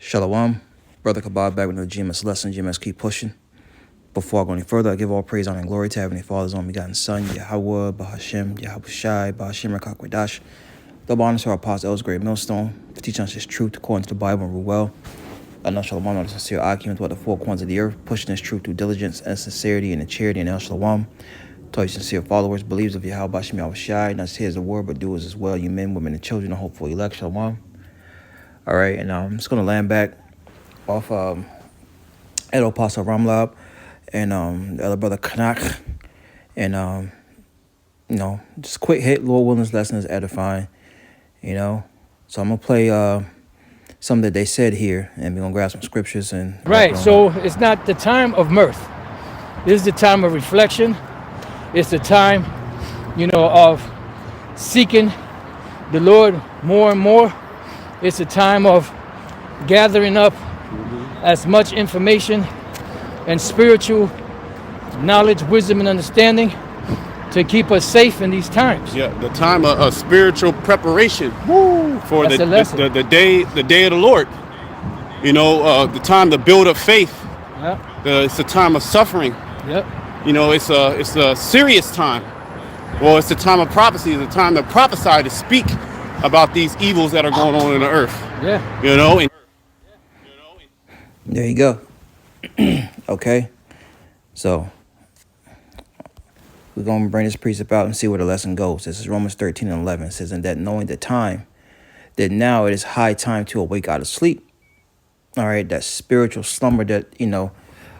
Shalom. Brother Kabab back with another GMS lesson. GMS keep pushing. Before I go any further, I give all praise, honor, and glory to Heavenly Father's only begotten Son, Yahweh, Bahashem, Yahushai, Bahashem, Rakakwadash. Double honor to our apostle, El's great millstone, for teaching us his truth according to the Bible and rule well. I know Shalom, the sincere argument throughout the four corners of the earth, pushing this truth through diligence and sincerity and in charity and El Shalom. To all you sincere followers, believers of Yahweh, Bahashem, Yahushai, not just hear the word, but doers as well, you men, women, and children, and hopeful elect. Shalom. All right, and I'm just going to land back off Edo Apostle Ramlab and the other brother Kanak. And, just quick hit. Lord Williams' lesson is edifying, So I'm going to play something that they said here, and we're going to grab some scriptures. And Right, so it's not the time of mirth. This is the time of reflection. It's the time, of seeking the Lord more and more. It's a time of gathering up as much information and spiritual knowledge, wisdom, and understanding to keep us safe in these times. Yeah, the time of spiritual preparation for the day of the Lord. The time to build up faith. Yep. It's a time of suffering. Yep. It's a serious time. Well, it's the time of prophecy. It's the time to prophesy, to speak about these evils that are going on in the earth. Yeah. There you go. Okay. So we're going to bring this precept out and see where the lesson goes. This is Romans 13:11. It says, "And that knowing the time, that now it is high time to awake out of sleep." All right. That spiritual slumber that,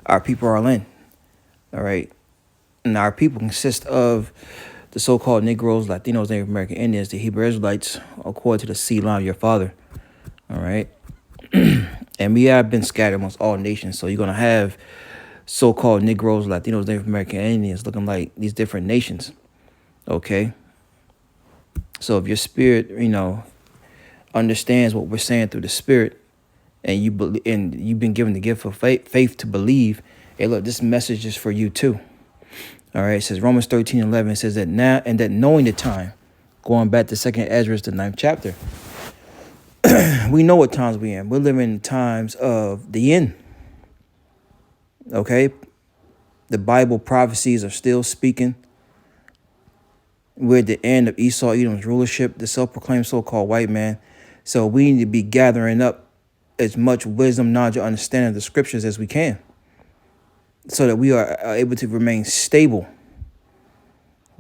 our people are in. All right. And our people consist of the so-called Negroes, Latinos, Native American Indians, the Hebrew Israelites, according to the seed line of your father. All right. And we have been scattered amongst all nations. So you're going to have so-called Negroes, Latinos, Native American Indians looking like these different nations. Okay. So if your spirit, understands what we're saying through the spirit, and you've been given the gift of faith to believe, hey, look, this message is for you too. All right, it says Romans 13:11. It says that now, and that knowing the time, going back to 2nd Ezra, the 9th chapter, we know what times we're in. We're living in times of the end. Okay, the Bible prophecies are still speaking. We're at the end of Esau, Edom's rulership, the self-proclaimed so-called white man. So we need to be gathering up as much wisdom, knowledge, and understanding of the scriptures as we can, so that we are able to remain stable.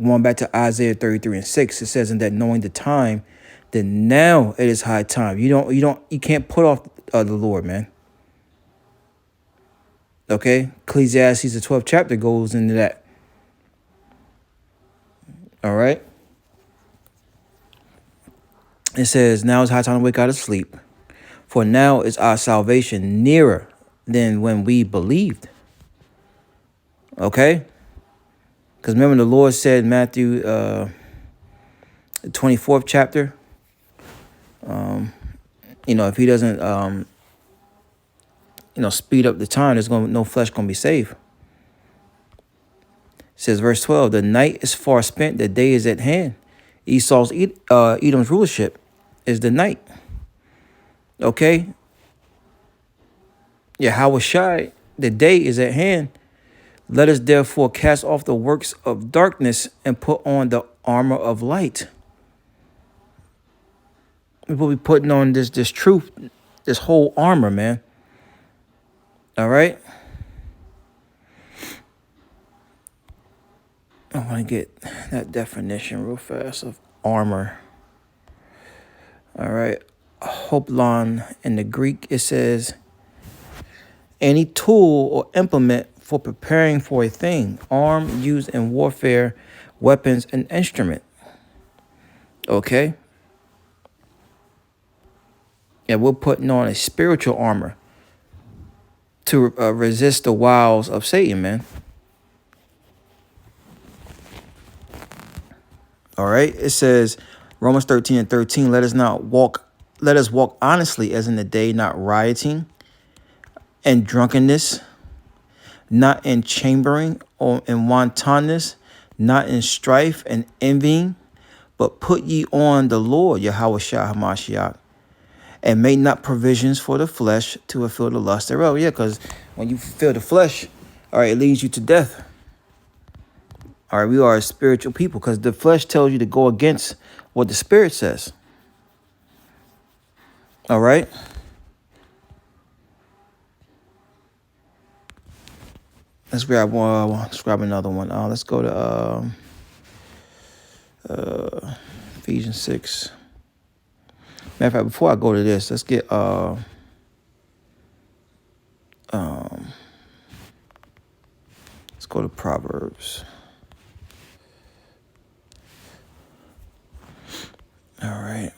Going back to Isaiah 33:6, it says, "In that knowing the time, that now it is high time." You can't put off the Lord, man. Okay, Ecclesiastes the 12th chapter goes into that. All right. It says, "Now is high time to wake out of sleep, for now is our salvation nearer than when we believed." Okay? Because remember the Lord said in Matthew the 24th chapter, if he doesn't, speed up the time, there's no flesh going to be saved. It says, verse 12, "The night is far spent, the day is at hand." Esau's, Edom's rulership is the night. Okay? Yahushai, the day is at hand. "Let us therefore cast off the works of darkness and put on the armor of light." We will be putting on this truth, this whole armor, man. All right? I want to get that definition real fast of armor. All right. Hoplon in the Greek, it says, any tool or implement for preparing for a thing, arm used in warfare, weapons, and instrument. Okay? And we're putting on a spiritual armor to resist the wiles of Satan, man. All right? It says, Romans 13:13, let us walk honestly as in the day, not rioting and drunkenness, not in chambering or in wantonness, not in strife and envying, but put ye on the Lord, Yahushua HaMashiach, and make not provisions for the flesh to fulfill the lust thereof. Yeah, because when you fulfill the flesh, all right, it leads you to death. All right, we are a spiritual people because the flesh tells you to go against what the spirit says. All right. Let's grab one. Let's grab another one. Let's go to Ephesians 6. Matter of fact, before I go to this, let's get let's go to Proverbs. All right.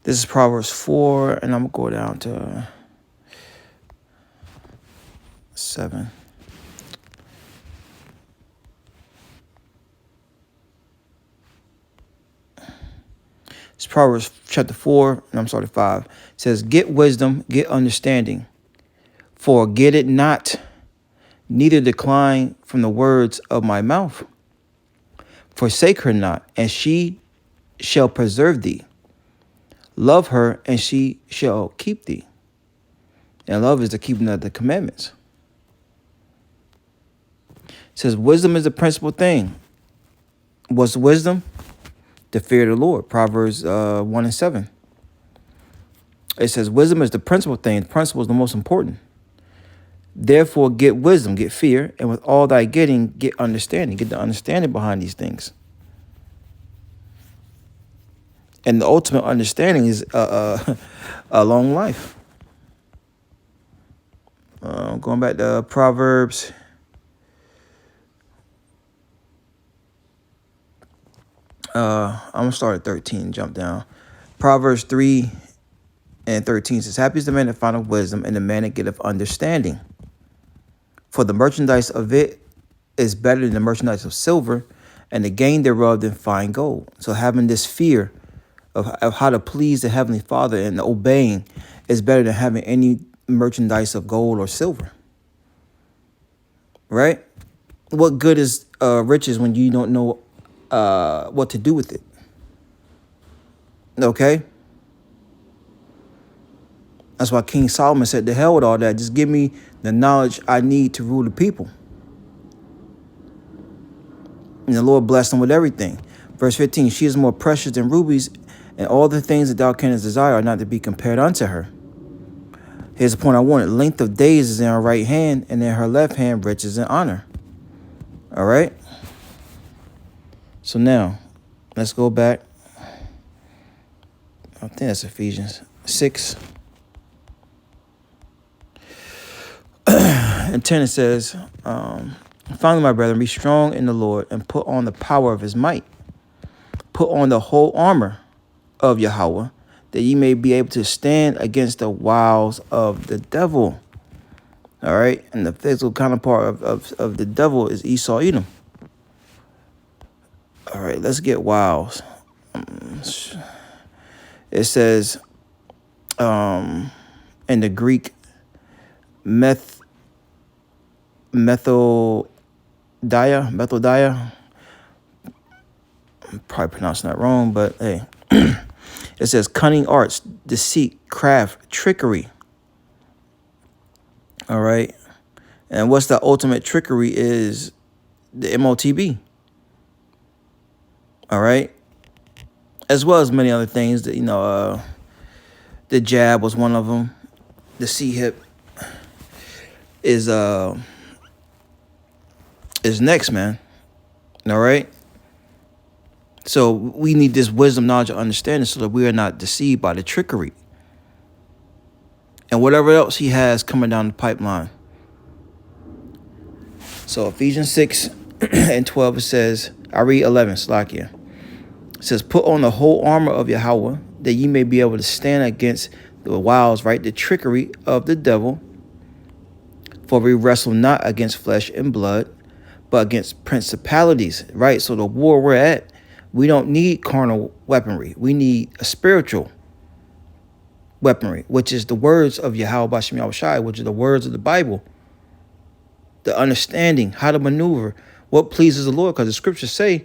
This is Proverbs 4, and I'm going to go down to 7. It's Proverbs chapter 4, and I'm sorry, 5. It says, get wisdom, get understanding, for get it not, neither decline from the words of my mouth. Forsake her not, and she shall preserve thee. Love her, and she shall keep thee. And love is the keeping of the commandments. It says, wisdom is the principal thing. What's wisdom? The fear of the Lord. Proverbs 1 and 7. It says, wisdom is the principal thing. The principle is the most important. Therefore, get wisdom, get fear, and with all thy getting, get understanding. Get the understanding behind these things. And the ultimate understanding is a long life. Going back to Proverbs. I'm going to start at 13, jump down. Proverbs 3 and 13 says, happy is the man that findeth wisdom, and the man that getteth understanding. For the merchandise of it is better than the merchandise of silver, and the gain thereof than fine gold. So having this fear of how to please the Heavenly Father and obeying is better than having any merchandise of gold or silver. Right? What good is riches when you don't know what to do with it? Okay? That's why King Solomon said, to hell with all that. Just give me the knowledge I need to rule the people. And the Lord blessed him with everything. Verse 15, she is more precious than rubies, and all the things that thou canst desire are not to be compared unto her. Here's the point I wanted. Length of days is in her right hand, and in her left hand riches and honor. All right? So now, let's go back. I think that's Ephesians 6. And 10 it says, finally, my brethren, be strong in the Lord and put on the power of his might. Put on the whole armor of Yahweh, that ye may be able to stand against the wiles of the devil. All right. And the physical counterpart of the devil is Esau, Edom. All right. Let's get wiles. It says in the Greek, methodia. I'm probably pronouncing that wrong, but hey. It says cunning arts, deceit, craft, trickery. All right. And what's the ultimate trickery is the MOTB. All right. As well as many other things that, the jab was one of them. The C-hip is next, man. All right. So we need this wisdom, knowledge, and understanding so that we are not deceived by the trickery and whatever else he has coming down the pipeline. So Ephesians 6 and 12, it says, I read 11, Slakia. It says, put on the whole armor of Yahweh, that ye may be able to stand against the wiles, right, the trickery of the devil. For we wrestle not against flesh and blood, but against principalities, right? So the war we're at, we don't need carnal weaponry. We need a spiritual weaponry, which is the words of Yahweh Bashem Yahushai, which are the words of the Bible. The understanding, how to maneuver, what pleases the Lord. Because the scriptures say,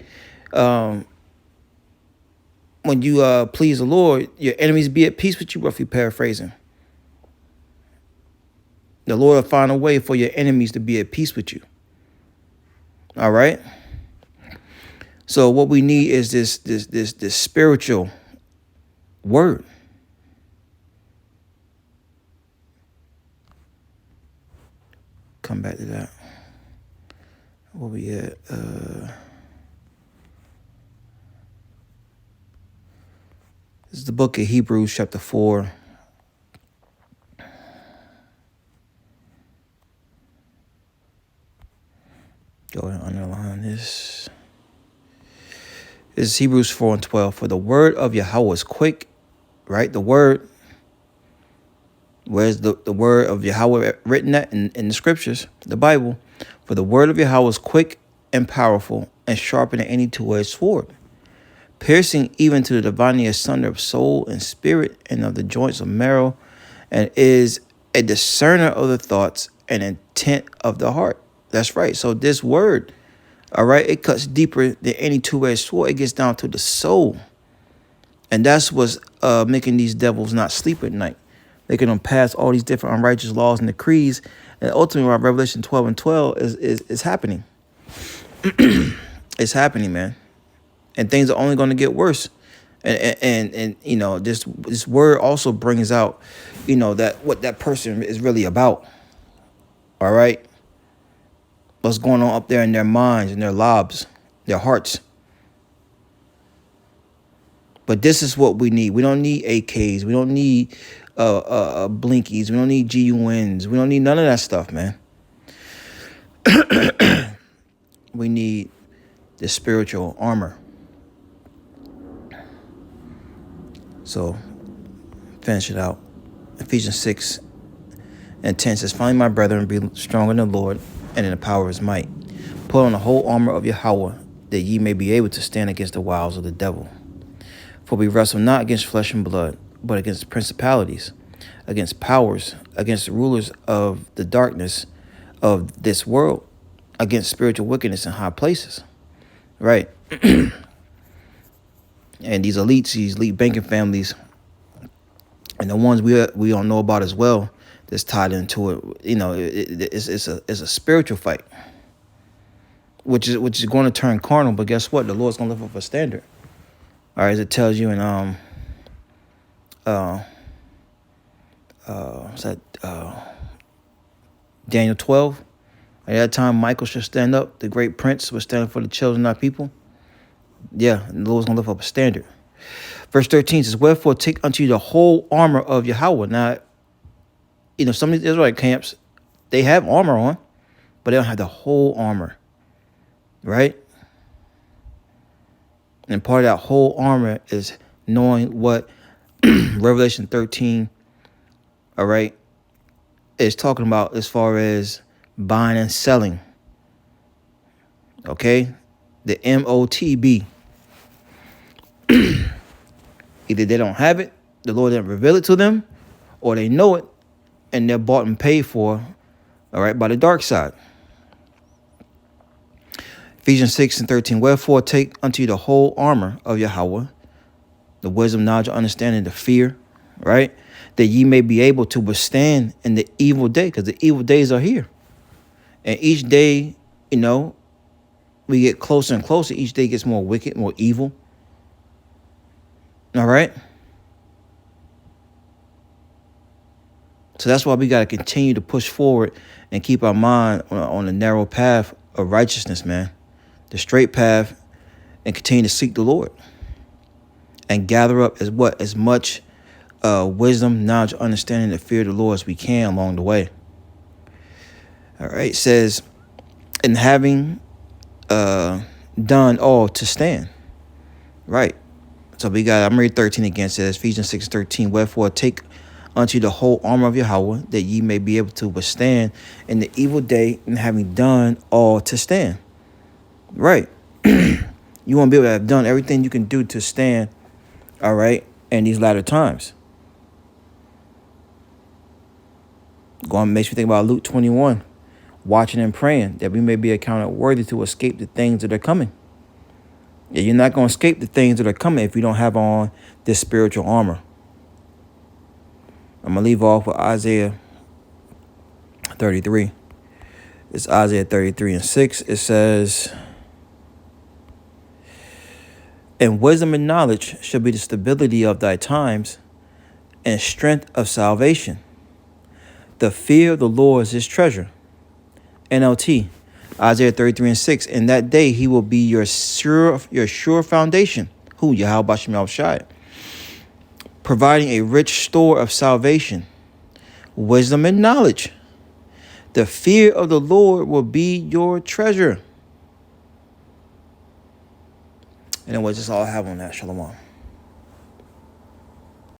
when you please the Lord, your enemies be at peace with you, roughly paraphrasing. The Lord will find a way for your enemies to be at peace with you. All right. So what we need is this spiritual word. Come back to that. Where we at? This is the book of Hebrews, chapter 4. Go ahead and underline this. This is Hebrews 4 and 12. For the word of Yahweh is quick, right? The word, where's the word of Yahweh written at in the scriptures, the Bible? For the word of Yahweh is quick and powerful and sharper than any two-edged sword, piercing even to the dividing asunder of soul and spirit and of the joints of marrow, and is a discerner of the thoughts and intent of the heart. That's right. So this word, all right, it cuts deeper than any two-edged sword. It gets down to the soul. And that's what's making these devils not sleep at night. Making them pass all these different unrighteous laws and decrees. And ultimately, what Revelation 12 and 12 is happening. It's happening, man. And things are only going to get worse. And you know, this word also brings out, you know, that what that person is really about. All right. What's going on up there in their minds and their lobs, their hearts. But this is what we need. We don't need AKs. We don't need blinkies. We don't need GUNs. We don't need none of that stuff, man. We need the spiritual armor. So, finish it out. Ephesians 6 and 10 says, finally, my brethren, be strong in the Lord and in the power of his might. Put on the whole armor of Yahweh, that ye may be able to stand against the wiles of the devil. For we wrestle not against flesh and blood, but against principalities, against powers, against the rulers of the darkness of this world, against spiritual wickedness in high places. Right. And these elites, these elite banking families, and the ones we don't know about as well, that's tied into it. You know, it's a spiritual fight, which is going to turn carnal. But guess what? The Lord's going to lift up a standard. All right, as it tells you in Daniel 12. At that time, Michael should stand up. The great prince was standing for the children of our people. Yeah, the Lord's going to lift up a standard. Verse 13 says, wherefore take unto you the whole armor of Yahweh. Now, you know, some of these Israelite camps, they have armor on, but they don't have the whole armor. Right? And part of that whole armor is knowing what Revelation 13, all right, is talking about as far as buying and selling. Okay? The MOTB. Either they don't have it, the Lord didn't reveal it to them, or they know it, and they're bought and paid for, all right, by the dark side. Ephesians 6 and 13, wherefore take unto you the whole armor of Yahweh, the wisdom, knowledge, understanding, the fear, right? That ye may be able to withstand in the evil day, because the evil days are here. And each day, you know, we get closer and closer. Each day gets more wicked, more evil. All right? So that's why we got to continue to push forward and keep our mind on the narrow path of righteousness, man. The straight path, and continue to seek the Lord. And gather up as much wisdom, knowledge, understanding, the fear of the Lord as we can along the way. All right, it says, and having done all to stand. Right. So we got, I'm reading 13 again, says Ephesians 6:13, wherefore take unto you the whole armor of Yahweh, that ye may be able to withstand in the evil day, and having done all to stand. Right. You want to be able to have done everything you can do to stand, all right, in these latter times. Going makes me think about Luke 21, watching and praying that we may be accounted worthy to escape the things that are coming. Yeah, you're not going to escape the things that are coming if you don't have on this spiritual armor. I'm going to leave off with Isaiah 33. It's Isaiah 33 and 6. It says, "And wisdom and knowledge shall be the stability of thy times, and strength of salvation. The fear of the Lord is his treasure." NLT, Isaiah 33 and 6. "In that day he will be your sure foundation." Who? Yahweh Shem Yahushai. "Providing a rich store of salvation, wisdom and knowledge. The fear of the Lord will be your treasure." And it was just all I have on that. Shalom.